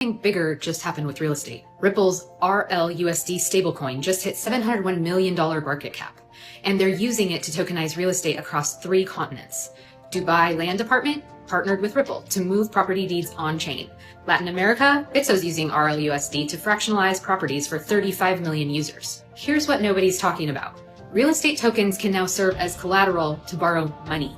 Something bigger just happened with real estate. Ripple's RLUSD stablecoin just hit $701 million market cap, and they're using it to tokenize real estate across 3 continents. Dubai Land Department partnered with Ripple to move property deeds on-chain. Latin America, Bitso's using RLUSD to fractionalize properties for 35 million users. Here's what nobody's talking about. Real estate tokens can now serve as collateral to borrow money.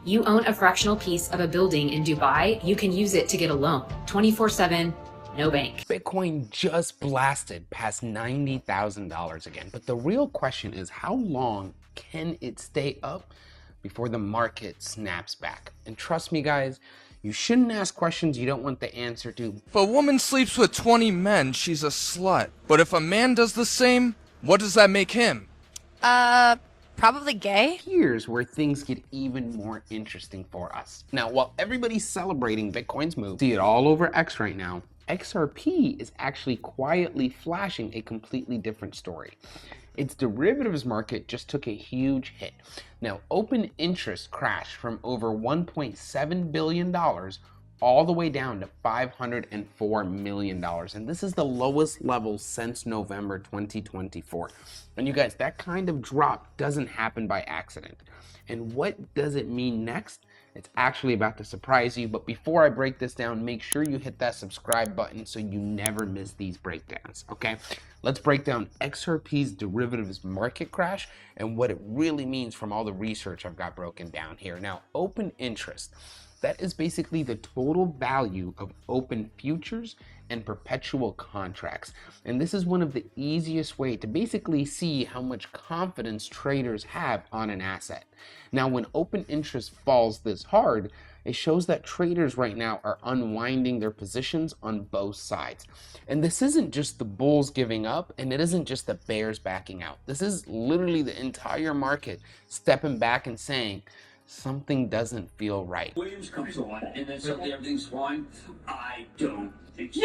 You own a fractional piece of a building in Dubai, you can use it to get a loan, 24/7, no bank. Bitcoin just blasted past $90,000 again, but the real question is, how long can it stay up before the market snaps back? And trust me guys, you shouldn't ask questions you don't want the answer to. If a woman sleeps with 20 men, she's a slut. But if a man does the same, what does that make him? Probably gay. Here's where things get even more interesting for us. Now, while everybody's celebrating Bitcoin's move, see it all over X right now, XRP is actually quietly flashing a completely different story. Its derivatives market just took a huge hit. Now, open interest crashed from over $1.7 billion all the way down to $504 million. And this is the lowest level since November 2024. And you guys, that kind of drop doesn't happen by accident. And what does it mean next? It's actually about to surprise you. But before I break this down, make sure you hit that subscribe button so you never miss these breakdowns, okay? Let's break down XRP's derivatives market crash and what it really means from all the research I've got broken down here. Now, open interest. That is basically the total value of open futures and perpetual contracts. And this is one of the easiest way to basically see how much confidence traders have on an asset. Now, when open interest falls this hard, it shows that traders right now are unwinding their positions on both sides. And this isn't just the bulls giving up, and it isn't just the bears backing out. This is literally the entire market stepping back and saying, something doesn't feel right. Williams comes on, and then suddenly everything's fine. I don't think so.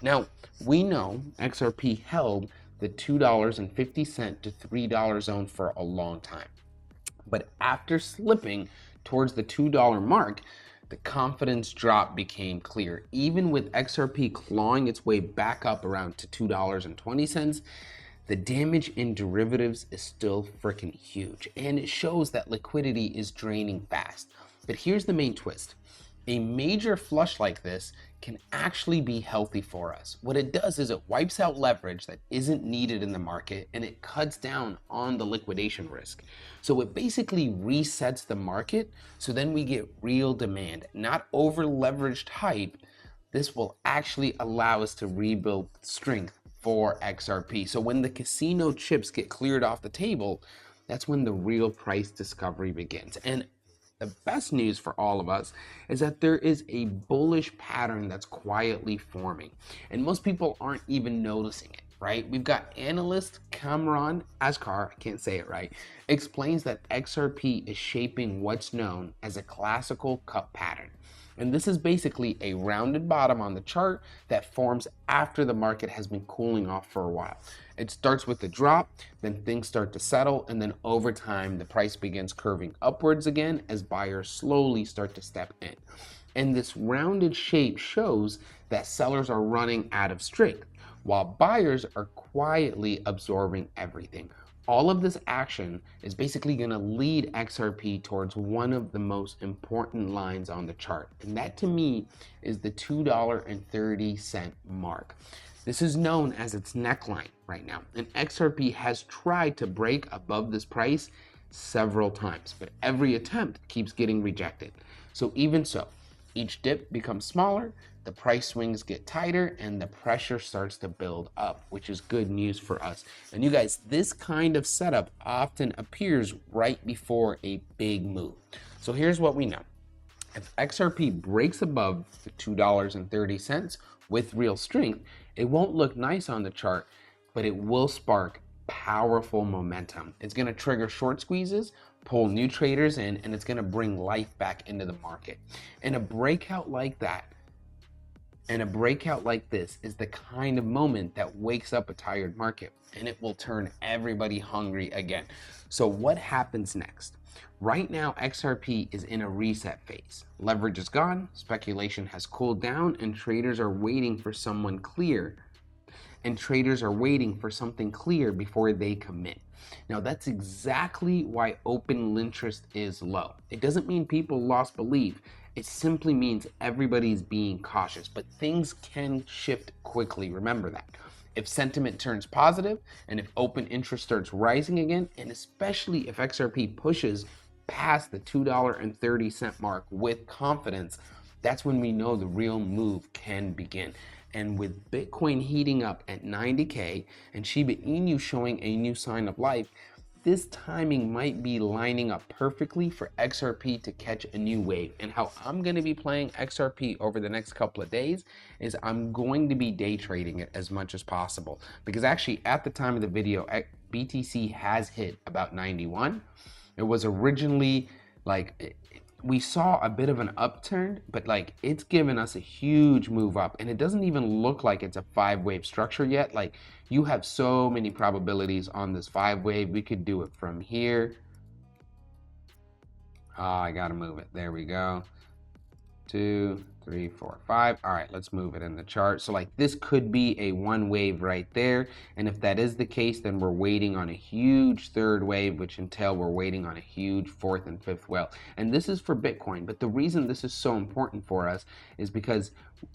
Now, we know XRP held the $2.50 to $3 zone for a long time. But after slipping towards the $2 mark, the confidence drop became clear. Even with XRP clawing its way back up around to $2.20, the damage in derivatives is still freaking huge, and it shows that liquidity is draining fast. But here's the main twist. A major flush like this can actually be healthy for us. What it does is it wipes out leverage that isn't needed in the market, and it cuts down on the liquidation risk. So it basically resets the market, so then we get real demand, not over leveraged hype. This will actually allow us to rebuild strength for XRP. So when the casino chips get cleared off the table, that's when the real price discovery begins. And the best news for all of us is that there is a bullish pattern that's quietly forming, and most people aren't even noticing it, right? We've got analyst Cameron Askar, I can't say it right, explains that XRP is shaping what's known as a classical cup pattern. And this is basically a rounded bottom on the chart that forms after the market has been cooling off for a while. It starts with the drop, then things start to settle, and then over time, the price begins curving upwards again as buyers slowly start to step in. And this rounded shape shows that sellers are running out of strength, while buyers are quietly absorbing everything. All of this action is basically going to lead XRP towards one of the most important lines on the chart. And that to me is the $2.30 mark. This is known as its neckline right now. And XRP has tried to break above this price several times, but every attempt keeps getting rejected. So even so, each dip becomes smaller, the price swings get tighter, and the pressure starts to build up, which is good news for us. And you guys, this kind of setup often appears right before a big move. So here's what we know. If XRP breaks above the $2.30 with real strength, it won't look nice on the chart, but it will spark powerful momentum. It's going to trigger short squeezes, pull new traders in, and it's going to bring life back into the market. And a breakout like that, and a breakout like this is the kind of moment that wakes up a tired market, and it will turn everybody hungry again. So what happens next? Right now, XRP is in a reset phase. Leverage is gone, speculation has cooled down, and traders are waiting for someone clear. And traders are waiting for something clear before they commit. Now, that's exactly why open interest is low. It doesn't mean people lost belief. It simply means everybody's being cautious, but things can shift quickly. Remember that. If sentiment turns positive and if open interest starts rising again, and especially if XRP pushes past the $2.30 mark with confidence, that's when we know the real move can begin. And with Bitcoin heating up at 90K and Shiba Inu showing a new sign of life, this timing might be lining up perfectly for XRP to catch a new wave. And how I'm going to be playing XRP over the next couple of days is I'm going to be day trading it as much as possible. Because actually at the time of the video, BTC has hit about 91. It was originally like, we saw a bit of an upturn, but like it's given us a huge move up, and it doesn't even look like it's a 5-wave structure yet. Like, you have so many probabilities on this 5-wave. We could do it from here. I gotta move it. There we go. 2, 3, 4, 5. All right, let's move it in the chart. So like this could be a 1 wave right there. And if that is the case, then we're waiting on a huge 3rd wave, which entail we're waiting on a huge 4th and 5th wave. And this is for Bitcoin. But the reason this is so important for us is because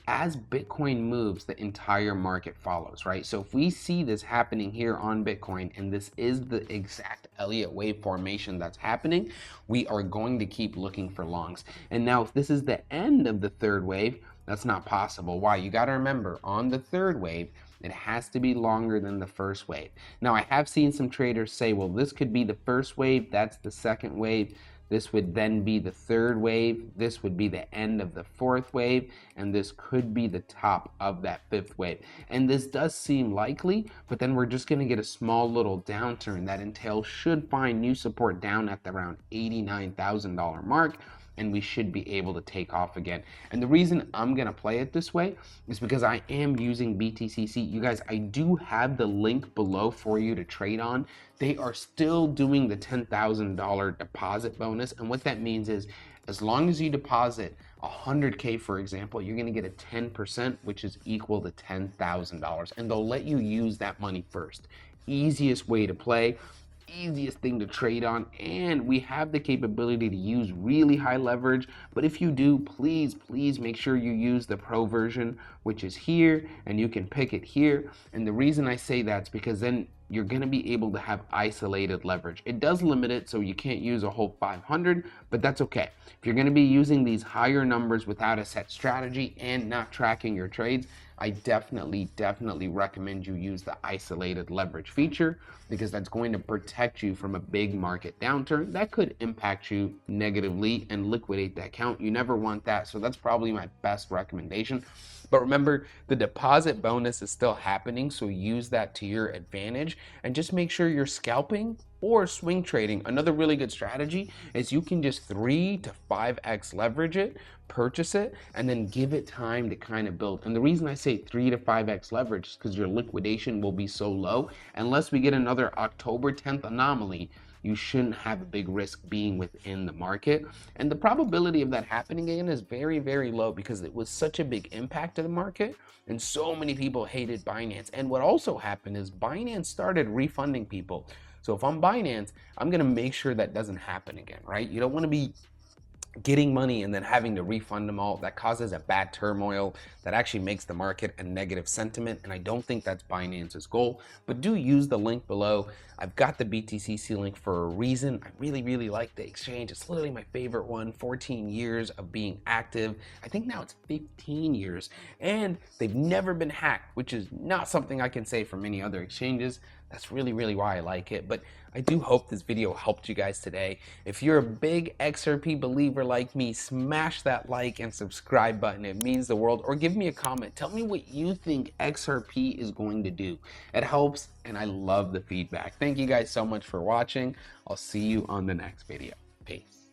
as Bitcoin moves, the entire market follows, right? So if we see this happening here on Bitcoin, and this is the exact Elliott wave formation that's happening, we are going to keep looking for longs. And now if this is the end of the 3rd wave, that's not possible. Why? You got to remember, on the 3rd wave, it has to be longer than the 1st wave. Now, I have seen some traders say, well, this could be the 1st wave, that's the 2nd wave. This would then be the 3rd wave. This would be the end of the 4th wave. And this could be the top of that 5th wave. And this does seem likely, but then we're just going to get a small little downturn that entails should find new support down at the around $89,000 mark. And we should be able to take off again. And the reason I'm going to play it this way is because I am using BTCC. You guys, I do have the link below for you to trade on. They are still doing the $10,000 deposit bonus. And what that means is, as long as you deposit 100K, for example, you're going to get a 10%, which is equal to $10,000. And they'll let you use that money first. Easiest way to play. Easiest thing to trade on, and we have the capability to use really high leverage. But if you do, please make sure you use the pro version, which is here, and you can pick it here. And the reason I say that's because then you're going to be able to have isolated leverage. It does limit it, so you can't use a whole 500, but that's okay. If you're going to be using these higher numbers without a set strategy and not tracking your trades, I definitely recommend you use the isolated leverage feature, because that's going to protect you from a big market downturn that could impact you negatively and liquidate that account. You never want that, so that's probably my best recommendation. But remember, the deposit bonus is still happening, so use that to your advantage, and just make sure you're scalping or swing trading. Another really good strategy is you can just 3 to 5x leverage it, purchase it, and then give it time to kind of build. And the reason I say 3 to 5x leverage is because your liquidation will be so low. Unless we get another October 10th anomaly, you shouldn't have a big risk being within the market. And the probability of that happening again is very, very low, because it was such a big impact to the market and so many people hated Binance. And what also happened is Binance started refunding people. So if I'm Binance, I'm going to make sure that doesn't happen again, right? You don't want to be getting money and then having to refund them all. That causes a bad turmoil that actually makes the market a negative sentiment, and I don't think that's Binance's goal. But do use the link below. I've got the BTCC link for a reason. I really like the exchange. It's literally my favorite one. 14 years of being active. I think now it's 15 years, and they've never been hacked, which is not something I can say for many other exchanges. That's really why I like it. But I do hope this video helped you guys today. If you're a big XRP believer like me, smash that like and subscribe button. It means the world. Or give me a comment. Tell me what you think XRP is going to do. It helps, and I love the feedback. Thank you guys so much for watching. I'll see you on the next video. Peace.